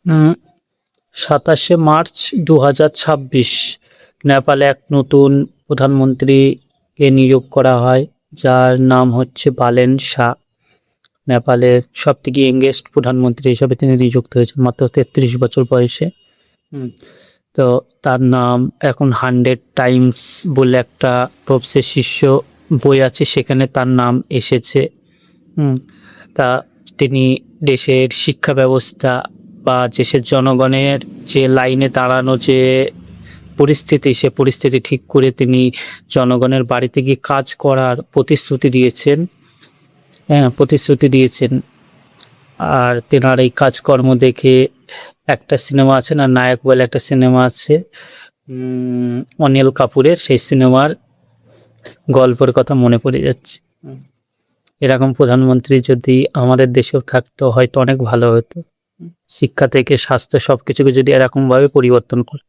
উম, 27শে March 2026 নেপালে এক নতুন প্রধানমন্ত্রীকে নিয়োগ করা হয়, যার নাম হচ্ছে বালেন শাহ। নেপালের সব থেকে ইয়ংগেস্ট প্রধানমন্ত্রী হিসাবে তিনি নিযুক্ত হয়েছেন মাত্র 33 বছর বয়সে। তো তার নাম এখন 100 টাইমস বলে একটা ফোর্বসের শীর্ষ বই আছে, সেখানে তার নাম এসেছে। তা তিনি দেশের শিক্ষা ব্যবস্থা বা দেশের জনগণের যে লাইনে দাঁড়ানো যে পরিস্থিতি, সে পরিস্থিতি ঠিক করে তিনি জনগণের বাড়িতে গিয়ে কাজ করার প্রতিশ্রুতি দিয়েছেন। আর তেনার এই কাজকর্ম দেখে একটা সিনেমা আছে না, নায়ক বলে একটা সিনেমা আছে অনিল কাপুরের, সেই সিনেমার গল্পের কথা মনে পড়ে যাচ্ছে। এরকম প্রধানমন্ত্রী যদি আমাদের দেশেও থাকতো হয়তো অনেক ভালো হতো। শিক্ষা থেকে স্বাস্থ্য সবকিছুকে যদি এরকম ভাবে পরিবর্তন করে।